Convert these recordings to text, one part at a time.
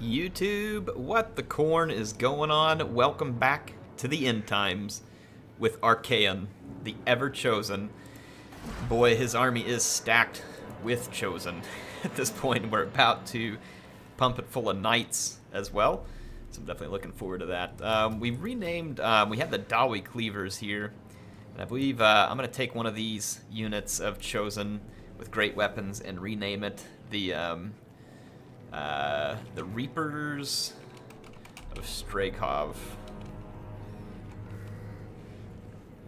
YouTube, what the corn is going on? Welcome back to the end times with Archaon, the ever-chosen. Boy, his army is stacked with chosen. At this point, we're about to pump it full of knights as well, so I'm definitely looking forward to that. We renamed, we had the Dawi cleavers here, and I believe I'm going to take one of these units of chosen with great weapons and rename it the Reapers of Throgg.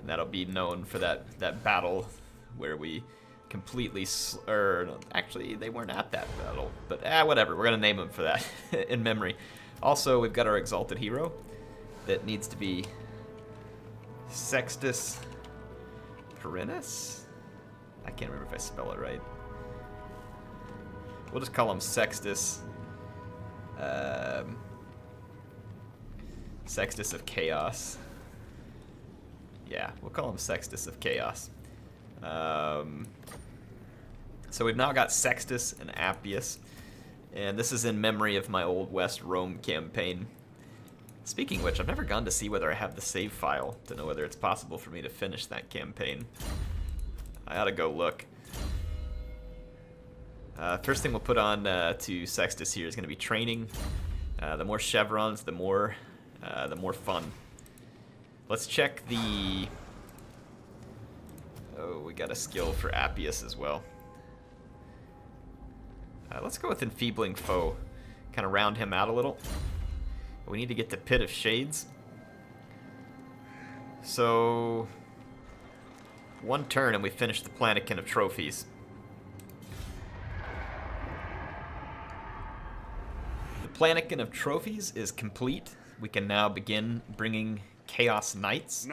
And that'll be known for that battle where we completely, actually they weren't at that battle, but whatever, we're gonna name them for that in memory. Also, we've got our exalted hero that needs to be Sextus Perennis? I can't remember if I spell it right. We'll just call him Sextus. Sextus of Chaos. Yeah, we'll call him Sextus of Chaos. So we've now got Sextus and Appius, and this is in memory of my Old West Rome campaign. Speaking of which, I've never gone to see whether I have the save file to know whether it's possible for me to finish that campaign. I ought to go look. First thing we'll put on to Sextus here is going to be training. The more chevrons, the more fun. Let's check the... Oh, we got a skill for Appius as well. Let's go with Enfeebling Foe. Kind of round him out a little. We need to get to Pit of Shades. So... one turn and we finish the Planetkin of Trophies. The Planetkin of Trophies is complete. We can now begin bringing Chaos Knights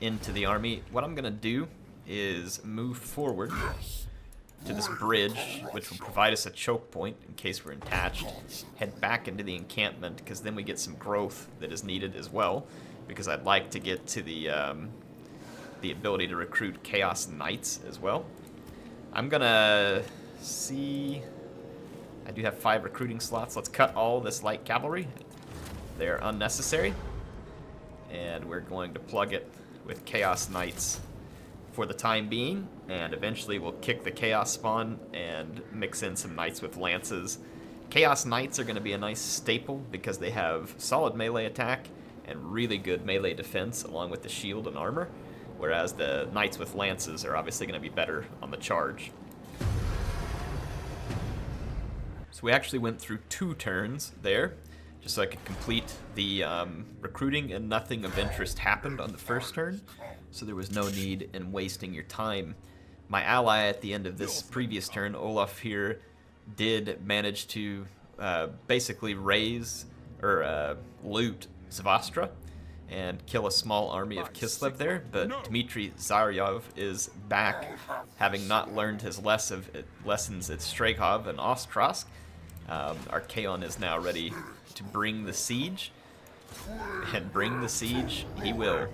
into the army. What I'm going to do is move forward to this bridge, which will provide us a choke point in case we're attached. Head back into the encampment, because then we get some growth that is needed as well, because I'd like to get to the ability to recruit Chaos Knights as well. I'm going to see... I do have 5 recruiting slots. Let's cut all this light cavalry. They're unnecessary. And we're going to plug it with Chaos Knights for the time being, and eventually we'll kick the Chaos spawn and mix in some Knights with Lances. Chaos Knights are going to be a nice staple because they have solid melee attack and really good melee defense along with the shield and armor, whereas the Knights with Lances are obviously going to be better on the charge. So we actually went through 2 turns there, just so I could complete the recruiting, and nothing of interest happened on the first turn, so there was no need in wasting your time. My ally at the end of this previous turn, Olaf here, did manage to basically raise, or loot Zavastra, and kill a small army of Kislev there, but Dmitry Zaryov is back, having not learned his lessons at Throgg and Ostrogg. Archaon is now ready to bring the siege, and bring the siege he will.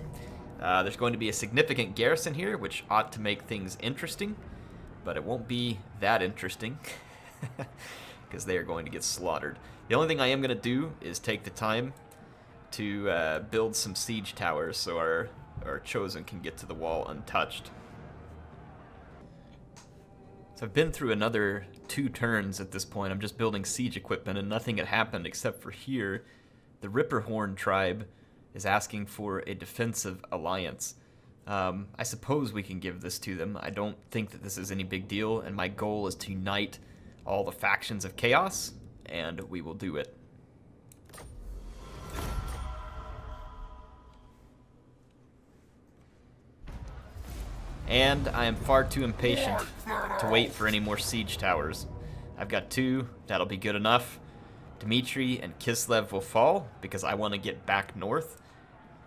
There's going to be a significant garrison here, which ought to make things interesting, but it won't be that interesting because they are going to get slaughtered. The only thing I am going to do is take the time to build some siege towers so our chosen can get to the wall untouched. So I've been through another 2 turns at this point. I'm just building siege equipment, and nothing had happened except for here. The Ripperhorn tribe is asking for a defensive alliance. I suppose we can give this to them. I don't think that this is any big deal, and my goal is to unite all the factions of Chaos, and we will do it. And I am far too impatient to wait for any more siege towers. I've got 2, that'll be good enough. Dmitry and Kislev will fall because I want to get back north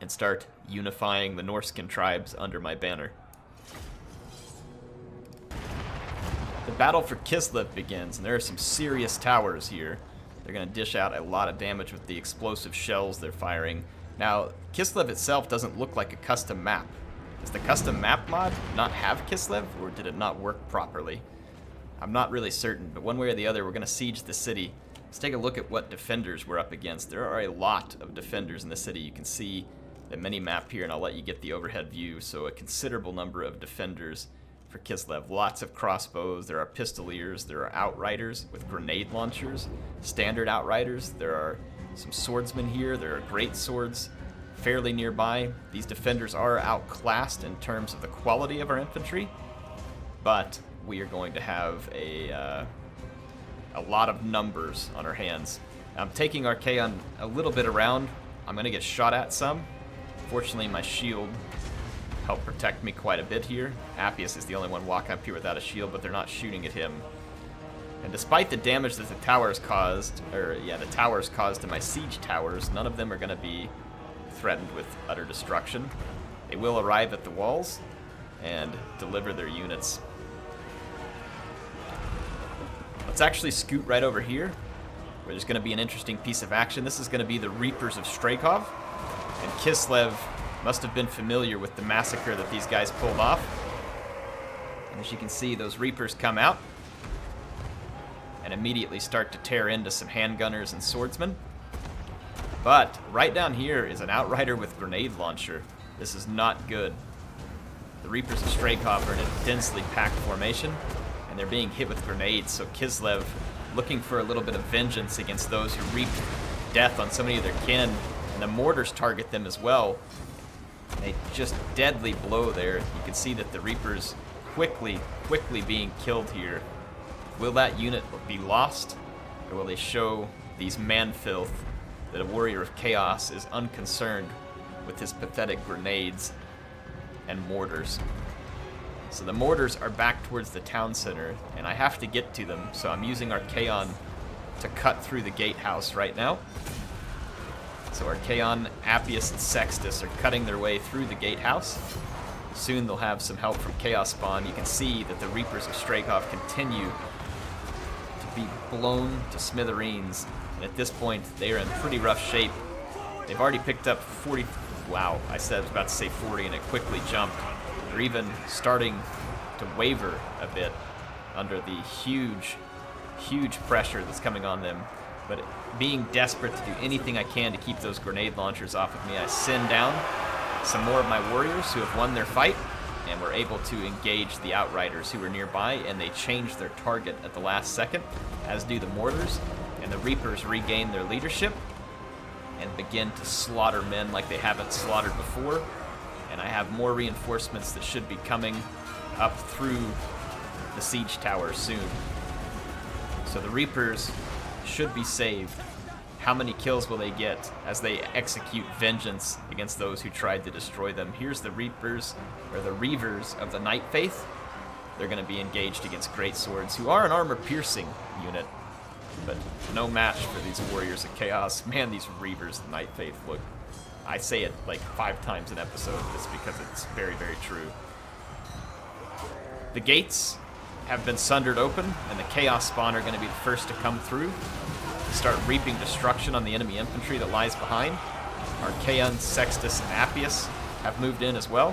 and start unifying the Norscan tribes under my banner. The battle for Kislev begins, and there are some serious towers here. They're going to dish out a lot of damage with the explosive shells they're firing. Now, Kislev itself doesn't look like a custom map. Does the custom map mod not have Kislev, or did it not work properly? I'm not really certain, but one way or the other, we're going to siege the city Let's take a look at what defenders we're up against. There are a lot of defenders in the city. You can see the mini-map here, and I'll let you get the overhead view. So a considerable number of defenders for Kislev. Lots of crossbows. There are pistoliers. There are outriders with grenade launchers. Standard outriders. There are some swordsmen here. There are great swords fairly nearby. These defenders are outclassed in terms of the quality of our infantry, but we are going to have a lot of numbers on our hands. I'm taking Archaon a little bit around. I'm going to get shot at some. Fortunately, my shield helped protect me quite a bit here. Appius is the only one walking up here without a shield, but they're not shooting at him. And despite the damage that the towers caused, the towers caused to my siege towers, none of them are going to be threatened with utter destruction. They will arrive at the walls and deliver their units. Let's actually scoot right over here, where there's going to be an interesting piece of action. This is going to be the Reapers of Strakov, and Kislev must have been familiar with the massacre that these guys pulled off. And as you can see, those Reapers come out and immediately start to tear into some handgunners and swordsmen. But right down here is an outrider with grenade launcher. This is not good. The Reapers of Strakov are in a densely packed formation, and they're being hit with grenades, so Kislev, looking for a little bit of vengeance against those who reaped death on so many of their kin, and the mortars target them as well. A just deadly blow there. You can see that the Reapers quickly being killed here. Will that unit be lost, or will they show these man-filth that a warrior of chaos is unconcerned with his pathetic grenades and mortars? So the mortars are back towards the town center, and I have to get to them, so I'm using Archaon to cut through the gatehouse right now. So Archaon, Appius, and Sextus are cutting their way through the gatehouse. Soon they'll have some help from Chaos Spawn. You can see that the Reapers of Strakov continue to be blown to smithereens, and at this point they are in pretty rough shape. They've already picked up 40... Wow, I was about to say 40, and it quickly jumped. They're even starting to waver a bit under the huge pressure that's coming on them. But being desperate to do anything I can to keep those grenade launchers off of me, I send down some more of my warriors who have won their fight, and were able to engage the outriders who were nearby, and they change their target at the last second, as do the mortars, and the Reapers regain their leadership and begin to slaughter men like they haven't slaughtered before. And I have more reinforcements that should be coming up through the siege tower soon. So the Reapers should be saved. How many kills will they get as they execute vengeance against those who tried to destroy them? Here's the Reapers, or the Reavers of the Night Faith. They're going to be engaged against great swords, who are an armor-piercing unit, but no match for these warriors of chaos. Man, these Reavers of the Night Faith look... I say it like 5 times an episode just because it's very, very true. The gates have been sundered open, and the Chaos Spawn are going to be the first to come through, start reaping destruction on the enemy infantry that lies behind. Archaon, Sextus, and Appius have moved in as well.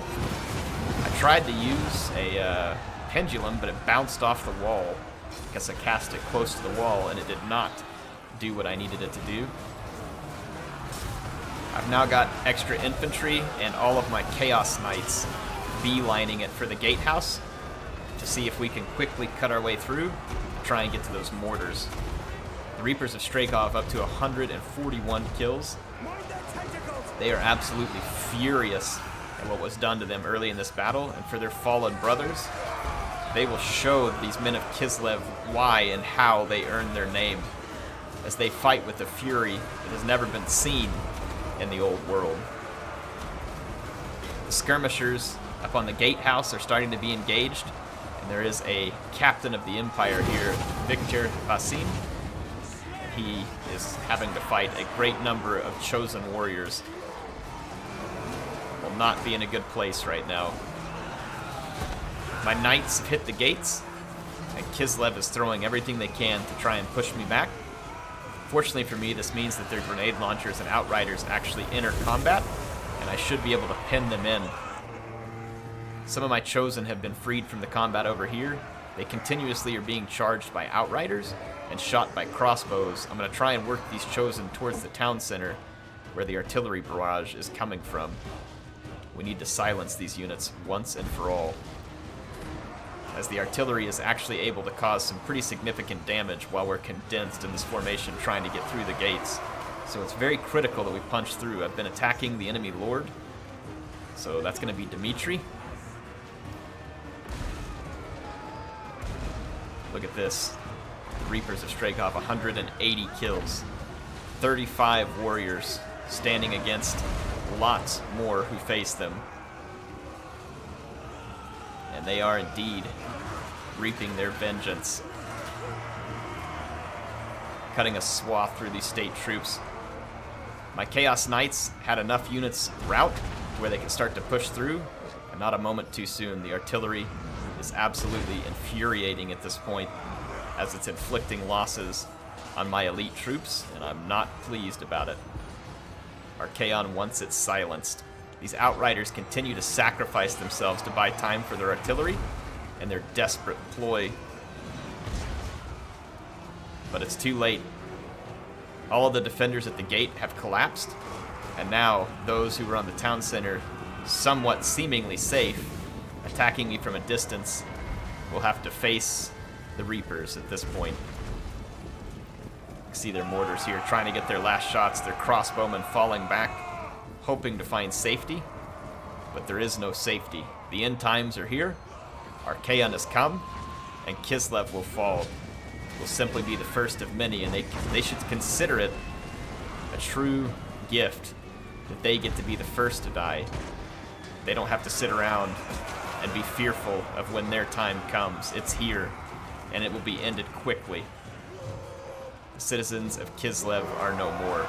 I tried to use a pendulum, but it bounced off the wall. I guess I cast it close to the wall, and it did not do what I needed it to do. I've now got extra infantry and all of my Chaos Knights beelining it for the gatehouse to see if we can quickly cut our way through to try and get to those mortars. The Reapers of Strakov up to 141 kills. They are absolutely furious at what was done to them early in this battle, and for their fallen brothers, they will show these men of Kislev why and how they earned their name, as they fight with a fury that has never been seen in the old world. The skirmishers up on the gatehouse are starting to be engaged, and there is a captain of the Empire here, Victor Basin. He is having to fight a great number of chosen warriors. Will not be in a good place right now. My knights have hit the gates, and Kislev is throwing everything they can to try and push me back. Fortunately for me, this means that their grenade launchers and outriders actually enter combat, and I should be able to pin them in. Some of my chosen have been freed from the combat over here. They continuously are being charged by outriders, and shot by crossbows. I'm going to try and work these chosen towards the town center where the artillery barrage is coming from. We need to silence these units once and for all, as the artillery is actually able to cause some pretty significant damage while we're condensed in this formation trying to get through the gates. So it's very critical that we punch through. I've been attacking the enemy lord, so that's going to be Dmitri. Look at this. Reapers of Stragov, 180 kills. 35 warriors standing against lots more who face them. And they are indeed reaping their vengeance. Cutting a swath through these state troops. My Chaos Knights had enough units rout to where they can start to push through, and not a moment too soon. The artillery is absolutely infuriating at this point, as it's inflicting losses on my elite troops, and I'm not pleased about it. Archaon wants it silenced. These Outriders continue to sacrifice themselves to buy time for their artillery and their desperate ploy. But it's too late. All of the defenders at the gate have collapsed, and now those who were on the town center, somewhat seemingly safe, attacking me from a distance, will have to face the Reapers at this point. You can see their mortars here trying to get their last shots, their crossbowmen falling back, hoping to find safety, but there is no safety. The end times are here, Archaon has come, and Kislev will fall. Will simply be the first of many, and they should consider it a true gift that they get to be the first to die. They don't have to sit around and be fearful of when their time comes. It's here, and it will be ended quickly. The citizens of Kislev are no more.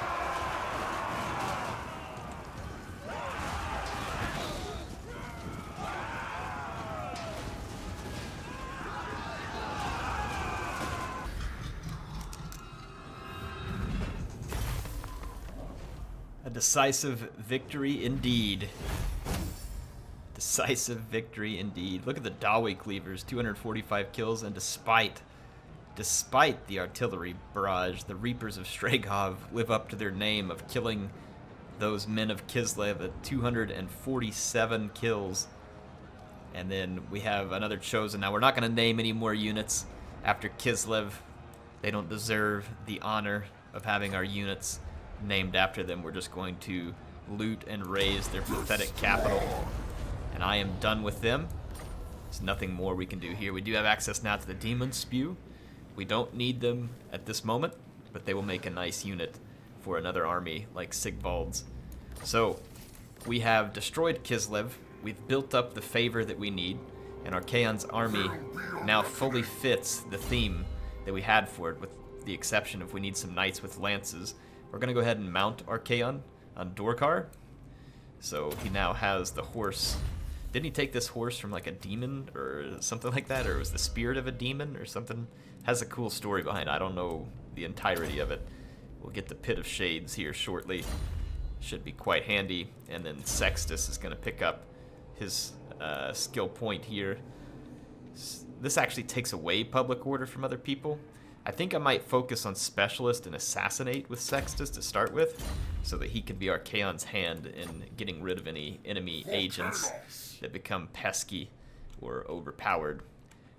A decisive victory indeed. Decisive victory indeed. Look at the Dawi cleavers, 245 kills, and despite the artillery barrage, the Reapers of Stragov live up to their name of killing those men of Kislev at 247 kills. And then we have another chosen. Now, we're not going to name any more units after Kislev. They don't deserve the honor of having our units named after them. We're just going to loot and raise their pathetic capital. And I am done with them. There's nothing more we can do here. We do have access now to the Demon Spew. We don't need them at this moment, but they will make a nice unit for another army like Sigvald's. So, we have destroyed Kislev. We've built up the favor that we need, and Archaon's army now fully fits the theme that we had for it, with the exception of we need some knights with lances. We're going to go ahead and mount Archaon on Dorkar. So he now has the horse. Didn't he take this horse from like a demon or something like that? Or was the spirit of a demon or something? Has a cool story behind it. I don't know the entirety of it. We'll get the Pit of Shades here shortly. Should be quite handy. And then Sextus is going to pick up his skill point here. This actually takes away public order from other people. I think I might focus on Specialist and Assassinate with Sextus to start with, so that he can be Archaon's hand in getting rid of any enemy agents that become pesky or overpowered.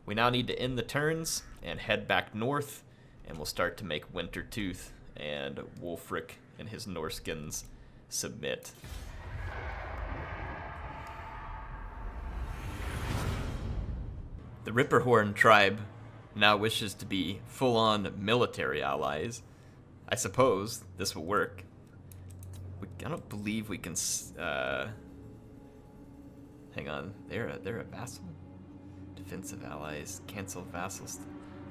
We now need to end the turns and head back north, and we'll start to make Wintertooth and Wulfric and his Norskins submit. The Ripperhorn tribe now wishes to be full-on military allies. I suppose this will work. I don't believe we can. Hang on, they're a vassal. Defensive allies, cancel vassals.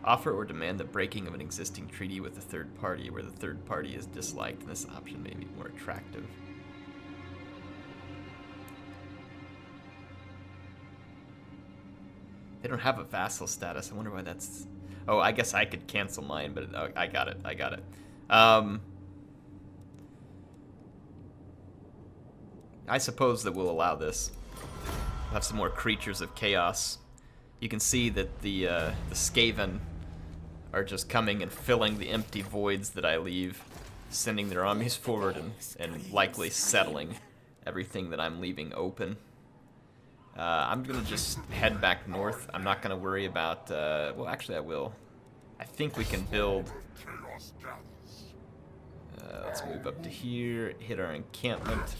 Offer or demand the breaking of an existing treaty with a third party, where the third party is disliked. This option may be more attractive. They don't have a vassal status. I wonder why that's... Oh, I guess I could cancel mine, but I got it. I suppose that we'll allow this. We'll have some more creatures of chaos. You can see that the Skaven are just coming and filling the empty voids that I leave, sending their armies forward and likely settling everything that I'm leaving open. I'm going to just head back north. I'm not going to worry about... well, actually I will. I think we can build... let's move up to here, hit our encampment.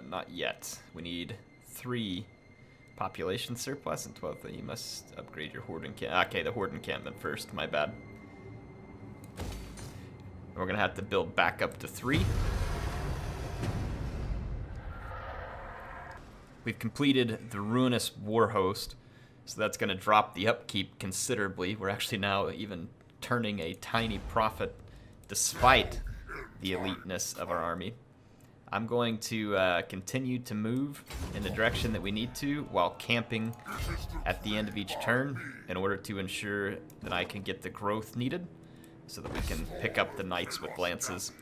Not yet. We need 3 population surplus and 12. You must upgrade your horde encampment. Okay, the horde encampment first. My bad. We're gonna have to build back up to 3. We've completed the ruinous war host, so that's gonna drop the upkeep considerably. We're actually now even turning a tiny profit despite the eliteness of our army. I'm going to continue to move in the direction that we need to while camping at the end of each turn in order to ensure that I can get the growth needed so that we can pick up the knights with lances.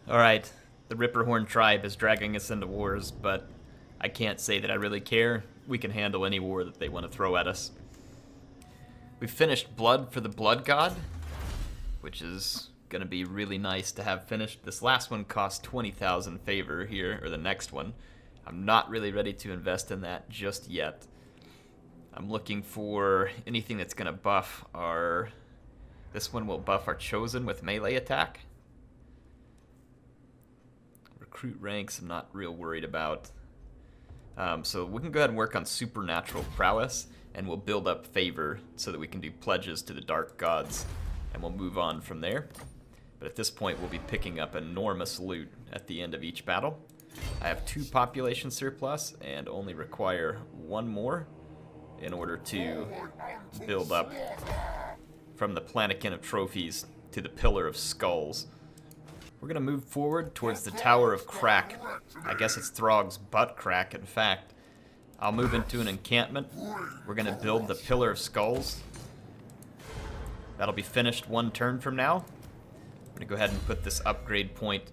Alright, the Ripperhorn tribe is dragging us into wars, but I can't say that I really care. We can handle any war that they want to throw at us. We finished Blood for the Blood God, which is going to be really nice to have finished. This last one cost 20,000 favor here, or the next one. I'm not really ready to invest in that just yet. I'm looking for anything that's going to buff our... This one will buff our Chosen with melee attack. Recruit ranks I'm not real worried about. So we can go ahead and work on supernatural prowess, and we'll build up favor so that we can do pledges to the dark gods, and we'll move on from there. But at this point, we'll be picking up enormous loot at the end of each battle. I have 2 population surplus and only require 1 more in order to build up from the Planikin of Trophies to the Pillar of Skulls. We're going to move forward towards the Tower of Crack. I guess it's Throgg's butt crack, in fact. I'll move into an encampment. We're going to build the Pillar of Skulls. That'll be finished 1 turn from now. I'm going to go ahead and put this upgrade point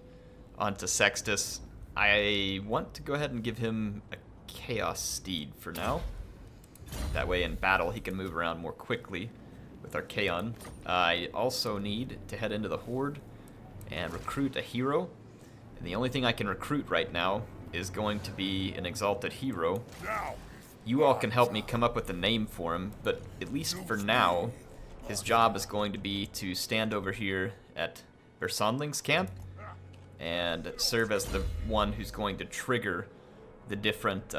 onto Sextus. I want to go ahead and give him a Chaos Steed for now. That way in battle he can move around more quickly with Archaon. I also need to head into the Horde and recruit a hero. And the only thing I can recruit right now is going to be an exalted hero. You all can help me come up with a name for him, but at least for now, his job is going to be to stand over here at Versandling's camp and serve as the one who's going to trigger the different,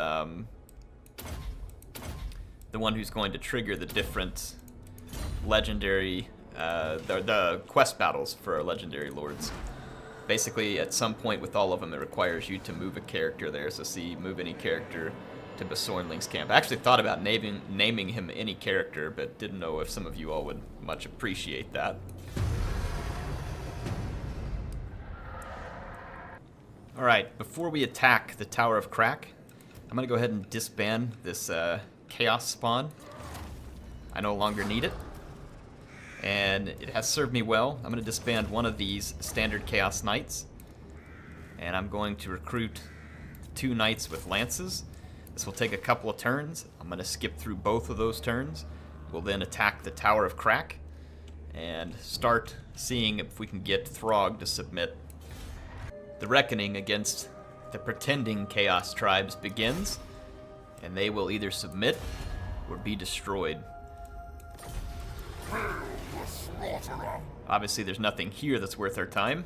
legendary, the quest battles for our legendary lords. Basically, at some point with all of them, it requires you to move a character there. So see, move any character to Besornling's camp. I actually thought about naming him any character, but didn't know if some of you all would much appreciate that. Alright, before we attack the Tower of Crack, I'm going to go ahead and disband this Chaos Spawn. I no longer need it, and it has served me well. I'm going to disband one of these standard Chaos Knights, and I'm going to recruit 2 Knights with Lances. This will take a couple of turns. I'm going to skip through both of those turns. We'll then attack the Tower of Crack and start seeing if we can get Throgg to submit. The reckoning against the pretending Chaos tribes begins, and they will either submit or be destroyed. Obviously, there's nothing here that's worth our time,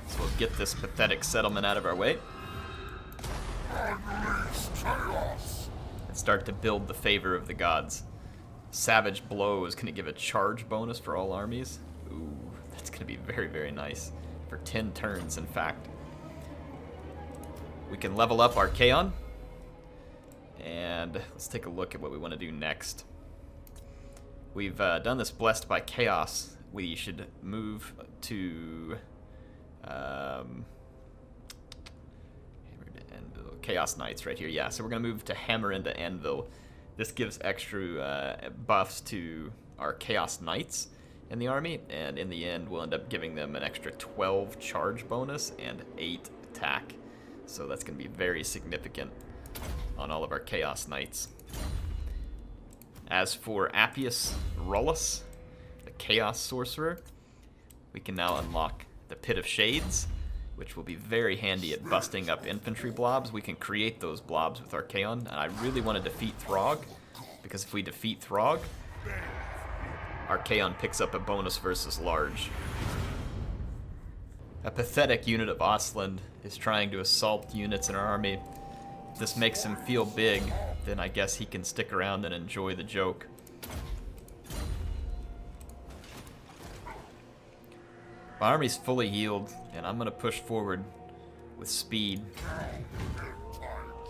so we'll get this pathetic settlement out of our way and start to build the favor of the gods. Savage Blow is going to give a charge bonus for all armies. Ooh, that's going to be very, very nice. For 10 turns, in fact. We can level up Archaon, and let's take a look at what we want to do next. We've done this Blessed by Chaos. We should move to Chaos Knights right here. Yeah, so we're going to move to Hammer into Anvil. This gives extra buffs to our Chaos Knights, in the army, and in the end we'll end up giving them an extra 12 charge bonus and 8 attack. So that's going to be very significant on all of our Chaos Knights. As for Appius Rullus, the Chaos Sorcerer, we can now unlock the Pit of Shades, which will be very handy at busting up infantry blobs. We can create those blobs with Archaon, and I really want to defeat Throgg, because if we defeat Throgg, Archaon picks up a bonus versus large. A pathetic unit of Ostland is trying to assault units in our army. If this makes him feel big, then I guess he can stick around and enjoy the joke. My army's fully healed, and I'm going to push forward with speed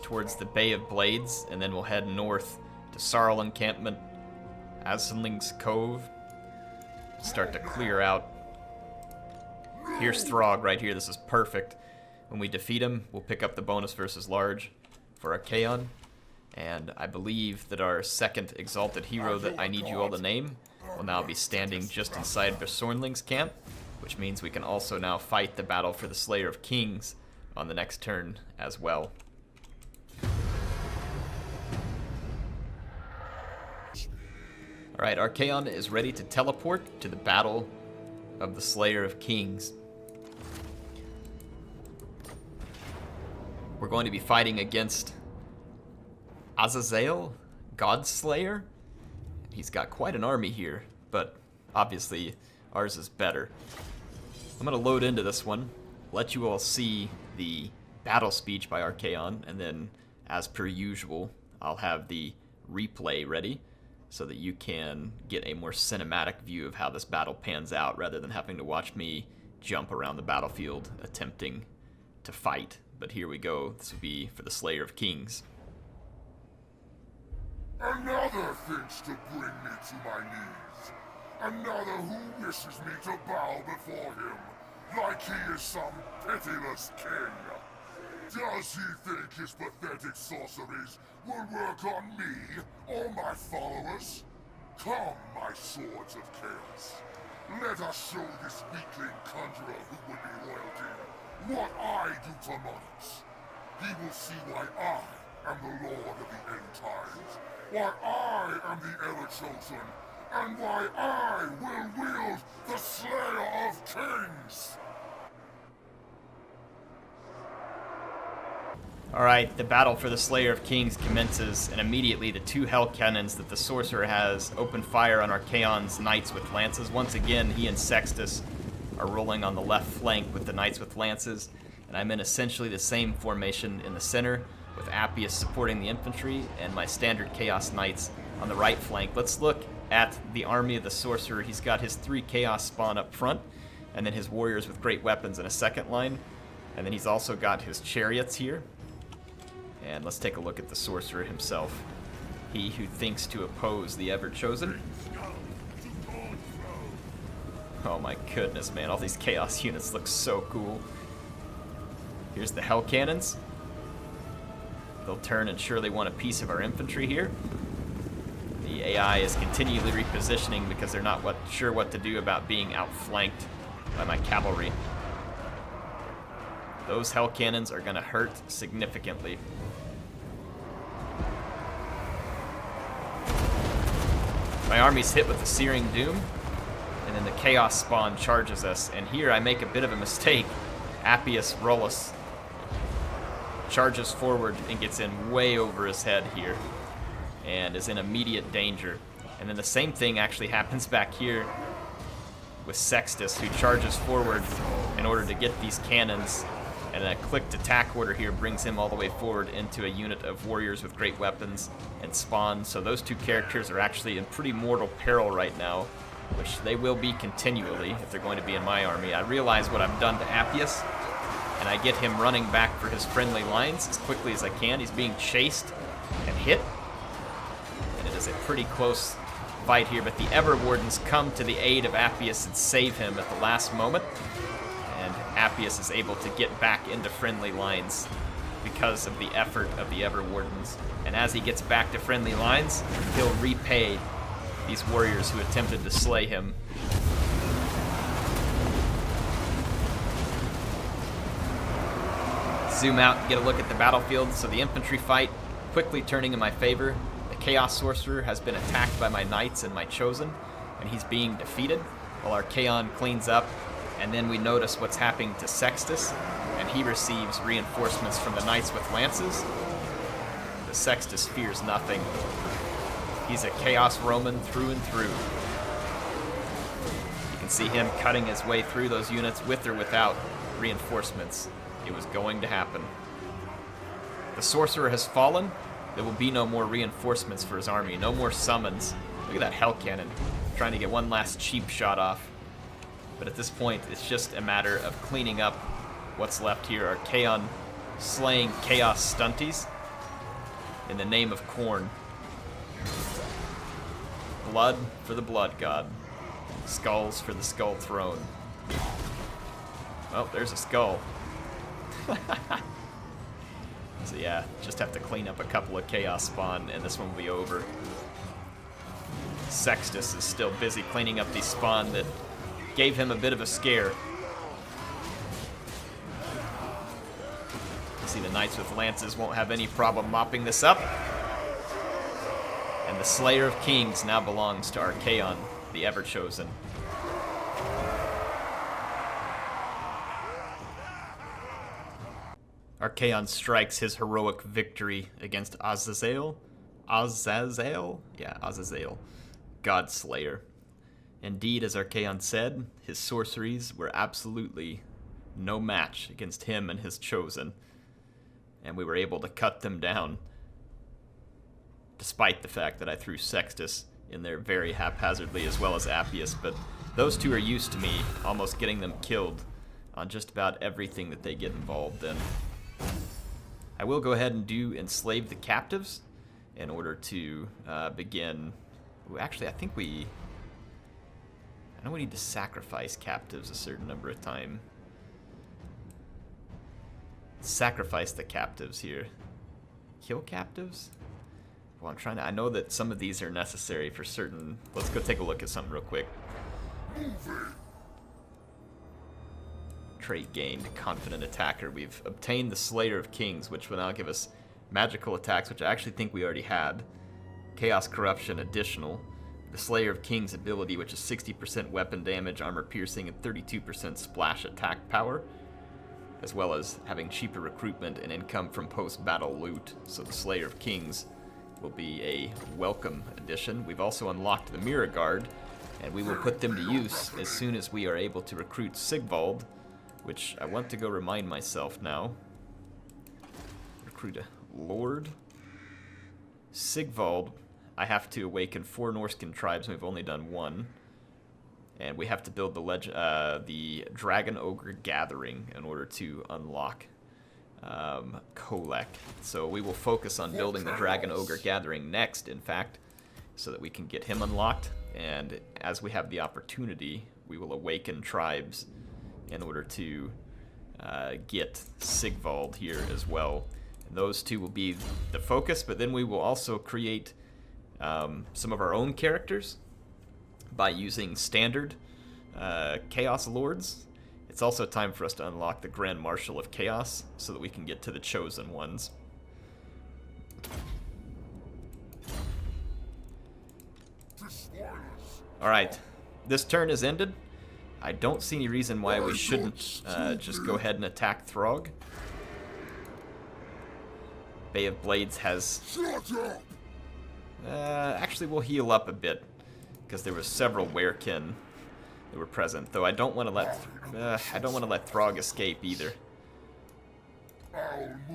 towards the Bay of Blades, and then we'll head north to Sarl Encampment, Asling's Cove, start to clear out. Here's Throgg right here. This is perfect. When we defeat him, we'll pick up the bonus versus large for Archaon, and I believe that our second exalted hero that I need you all to name will now be standing just inside Besornling's camp, which means we can also now fight the battle for the Slayer of Kings on the next turn as well. Alright, Archaon is ready to teleport to the battle of the Slayer of Kings. We're going to be fighting against Azazel, Godslayer. He's got quite an army here, but obviously ours is better. I'm going to load into this one, let you all see the battle speech by Archaon, and then, as per usual, I'll have the replay ready so that you can get a more cinematic view of how this battle pans out rather than having to watch me jump around the battlefield attempting to fight. But here we go. This will be for the Slayer of Kings. Another thinks to bring me to my knees. Another who wishes me to bow before him, like he is some pitiless king. Does he think his pathetic sorceries will work on me or my followers? Come, my swords of chaos. Let us show this weakling conjurer who would be royalty what I do to monarchs. He will see why I am the Lord of the End Times, why I am the ever-chosen, and why I will wield the Slayer of Kings! Alright, the battle for the Slayer of Kings commences, and immediately the 2 hell cannons that the sorcerer has open fire on Archaon's knights with lances. Once again, he and Sextus are rolling on the left flank with the knights with lances, and I'm in essentially the same formation in the center, with Appius supporting the infantry and my standard Chaos Knights on the right flank. Let's look at the army of the sorcerer. He's got his 3 Chaos spawn up front, and then his warriors with great weapons in a second line, and then he's also got his chariots here. And let's take a look at the sorcerer himself. He who thinks to oppose the ever-chosen. Oh my goodness, man. All these chaos units look so cool. Here's the hell cannons. They'll turn and surely want a piece of our infantry here. The AI is continually repositioning because they're not sure what to do about being outflanked by my cavalry. Those hell cannons are going to hurt significantly. My army's hit with the Searing Doom, and then the Chaos Spawn charges us, and here I make a bit of a mistake. Appius Rullus charges forward and gets in way over his head here, and is in immediate danger. And then the same thing actually happens back here with Sextus, who charges forward in order to get these cannons, and a clicked attack order here brings him all the way forward into a unit of warriors with great weapons and spawn. So those 2 characters are actually in pretty mortal peril right now, which they will be continually if they're going to be in my army. I realize what I've done to Appius, and I get him running back for his friendly lines as quickly as I can. He's being chased and hit, and it is a pretty close fight here, but the Everwardens come to the aid of Appius and save him at the last moment. And Appius is able to get back into friendly lines because of the effort of the Everwardens. And as he gets back to friendly lines, he'll repay these warriors who attempted to slay him zoom out and get a look at the battlefield. So the infantry fight quickly turning in my favor. The Chaos Sorcerer has been attacked by my knights and my Chosen, and he's being defeated, while Archaon cleans up. And then we notice what's happening to Sextus, and he receives reinforcements from the knights with lances. The Sextus fears nothing. He's a Chaos Roman through and through. You can see him cutting his way through those units with or without reinforcements. It was going to happen. The Sorcerer has fallen. There will be no more reinforcements for his army, no more summons. Look at that Hell Cannon, trying to get one last cheap shot off. But at this point, it's just a matter of cleaning up what's left here. Archaon slaying Chaos Stunties in the name of Khorne. Blood for the Blood God. Skulls for the Skull Throne. Oh, there's a skull. So yeah, just have to clean up a couple of Chaos Spawn and this one will be over. Sextus is still busy cleaning up these spawn that gave him a bit of a scare. You see the Knights with Lances won't have any problem mopping this up. And the Slayer of Kings now belongs to Archaon, the Ever-Chosen. Archaon strikes his heroic victory against Azazel. Azazel? Yeah, Azazel. Godslayer. Indeed, as Archaon said, his sorceries were absolutely no match against him and his Chosen. And we were able to cut them down, despite the fact that I threw Sextus in there very haphazardly, as well as Appius. But those two are used to me almost getting them killed on just about everything that they get involved in. I will go ahead and do enslave the captives in order to begin. Ooh, actually, I know we need to sacrifice captives a certain number of times. Sacrifice the captives here. Kill captives? Well, I know that some of these are necessary for certain. Let's go take a look at something real quick. Trait gained, Confident Attacker. We've obtained the Slayer of Kings, which will now give us magical attacks, which I actually think we already had. Chaos Corruption additional. The Slayer of Kings ability, which is 60% weapon damage, armor piercing, and 32% splash attack power, as well as having cheaper recruitment and income from post-battle loot. So the Slayer of Kings will be a welcome addition. We've also unlocked the Mirror Guard, and we will put them to use as soon as we are able to recruit Sigvald, which I want to go remind myself now. Recruit a Lord. Sigvald, I have to awaken 4 Norscan tribes, and we've only done 1. And we have to build the Dragon Ogre Gathering in order to unlock Kolek. So we will focus on building the Dragon Ogre Gathering next, in fact, so that we can get him unlocked. And as we have the opportunity, we will awaken tribes in order to get Sigvald here as well. And those two will be the focus, but then we will also create some of our own characters by using standard Chaos Lords. It's also time for us to unlock the Grand Marshal of Chaos so that we can get to the Chosen Ones. Alright, this turn is ended. I don't see any reason why we shouldn't just go ahead and attack Throgg. Bay of Blades has... actually, we'll heal up a bit, because there were several Werekin that were present. Though I don't want to let Throgg escape either.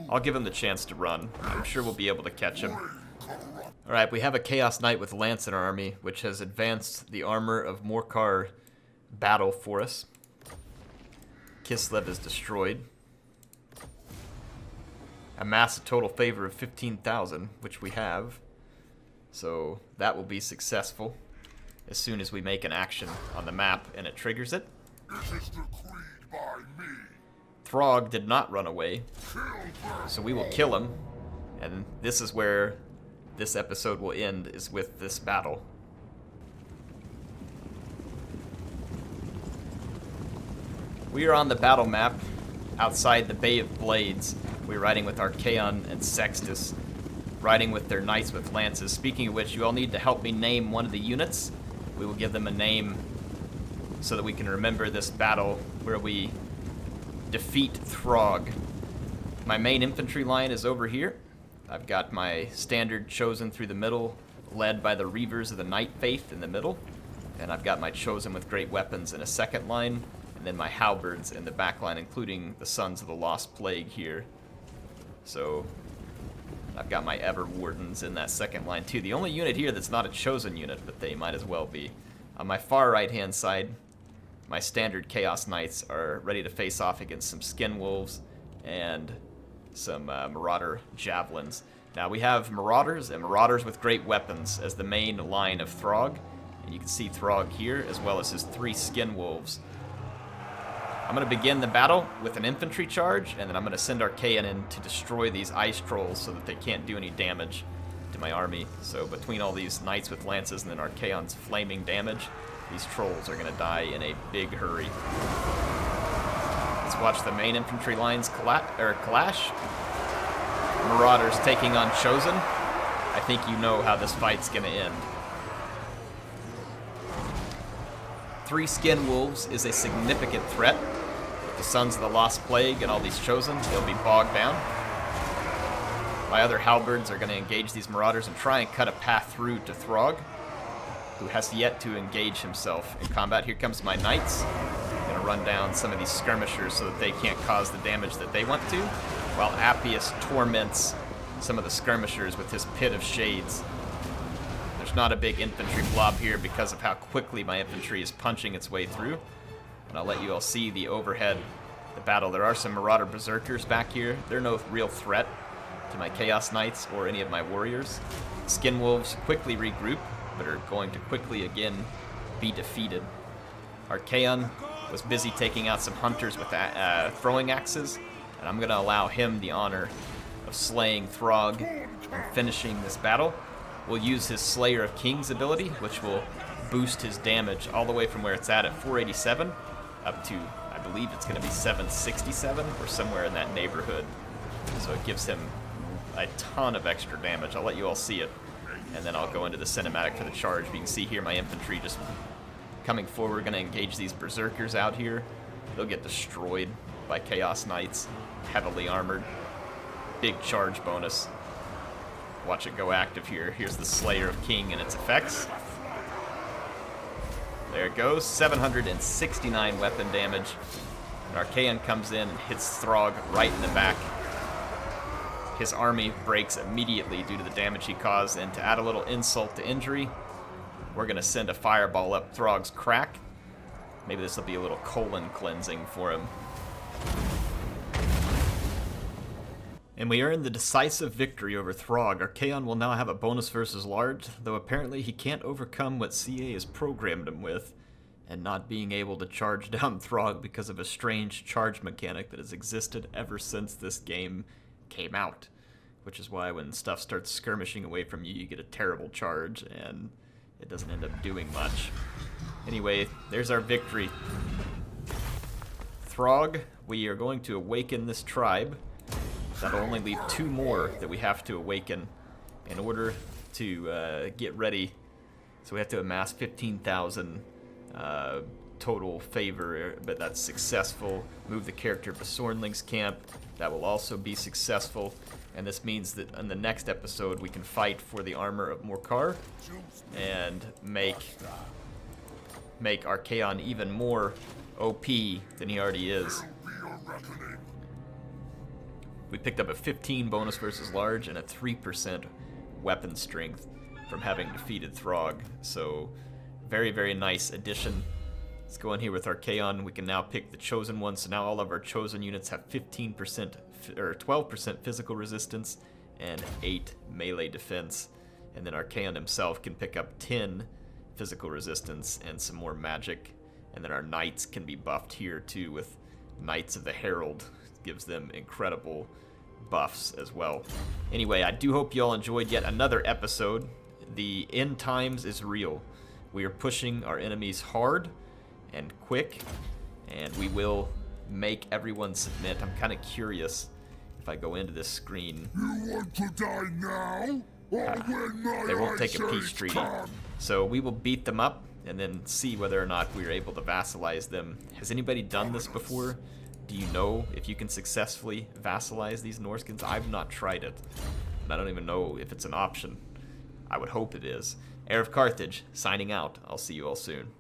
I'll give him the chance to run. I'm sure we'll be able to catch him. All right, we have a Chaos Knight with Lance in our army, which has advanced the armor of Morcar battle for us. Kislev is destroyed. Amass a total favor of 15,000, which we have. So that will be successful as soon as we make an action on the map and it triggers it. It is decreed by me. Throgg did not run away, so we will kill him. And this is where this episode will end, is with this battle. We are on the battle map outside the Bay of Blades. We're riding with Archaon and Sextus, riding with their knights with lances. Speaking of which, you all need to help me name one of the units. We will give them a name so that we can remember this battle where we defeat Throgg. My main infantry line is over here. I've got my standard chosen through the middle, led by the Reavers of the Night Faith in the middle. And I've got my chosen with great weapons in a second line, and then my halberds in the back line, including the Sons of the Lost Plague here. So I've got my Ever Wardens in that second line too. The only unit here that's not a chosen unit, but they might as well be. On my far right-hand side, my standard Chaos Knights are ready to face off against some Skin Wolves and some Marauder Javelins. Now we have Marauders and Marauders with great weapons as the main line of Throgg. And you can see Throgg here, as well as his 3 Skin Wolves. I'm going to begin the battle with an infantry charge, and then I'm going to send Archaon in to destroy these ice trolls so that they can't do any damage to my army. So between all these knights with lances and then Archaon's flaming damage, these trolls are going to die in a big hurry. Let's watch the main infantry lines clash. Marauders taking on Chosen. I think you know how this fight's going to end. 3 Skin Wolves is a significant threat. With the Sons of the Lost Plague and all these Chosen, they'll be bogged down. My other halberds are going to engage these Marauders and try and cut a path through to Throgg, who has yet to engage himself in combat. Here comes my Knights. I'm going to run down some of these skirmishers so that they can't cause the damage that they want to, while Appius torments some of the skirmishers with his Pit of Shades. There's not a big infantry blob here because of how quickly my infantry is punching its way through. And I'll let you all see the overhead, the battle. There are some Marauder Berserkers back here. They're no real threat to my Chaos Knights or any of my warriors. Skin Wolves quickly regroup, but are going to quickly again be defeated. Archaon was busy taking out some hunters with throwing axes, and I'm going to allow him the honor of slaying Throgg and finishing this battle. We'll use his Slayer of Kings ability, which will boost his damage all the way from where it's at 487 up to, I believe it's going to be 767 or somewhere in that neighborhood. So it gives him a ton of extra damage. I'll let you all see it, and then I'll go into the cinematic for the charge. You can see here my infantry just coming forward, going to engage these Berserkers out here. They'll get destroyed by Chaos Knights, heavily armored. Big charge bonus. Watch it go active here. Here's the Slayer of King and its effects. There it goes, 769 weapon damage. And Archaon comes in and hits Throgg right in the back. His army breaks immediately due to the damage he caused, and to add a little insult to injury, we're going to send a fireball up Throgg's crack. Maybe this will be a little colon cleansing for him. And we earn the decisive victory over Throgg. Archaon will now have a bonus versus large, though apparently he can't overcome what CA has programmed him with, and not being able to charge down Throgg because of a strange charge mechanic that has existed ever since this game came out. Which is why when stuff starts skirmishing away from you, you get a terrible charge, and it doesn't end up doing much. Anyway, there's our victory. Throgg, we are going to awaken this tribe. That'll only leave 2 more that we have to awaken in order to get ready. So we have to amass 15,000 total favor, but that's successful. Move the character to Sornling's camp. That will also be successful. And this means that in the next episode we can fight for the armor of Morkar and make Archaon even more OP than he already is. We picked up a 15 bonus versus large and a 3% weapon strength from having defeated Throgg. So very, very nice addition. Let's go in here with Archaon. We can now pick the chosen one. So now all of our chosen units have 15% or 12% physical resistance and 8 melee defense. And then Archaon himself can pick up 10 physical resistance and some more magic. And then our knights can be buffed here too with Knights of the Herald. Gives them incredible buffs as well. Anyway, I do hope you all enjoyed yet another episode. The end times is real. We are pushing our enemies hard and quick, and we will make everyone submit. I'm kind of curious if I go into this screen, You want to die now? Or when my they won't take a ice peace age treaty. comes? So we will beat them up and then see whether or not we are able to vassalize them. Has anybody done this before? Do you know if you can successfully vassalize these Norskins? I've not tried it, and I don't even know if it's an option. I would hope it is. HeirofCarthage, signing out. I'll see you all soon.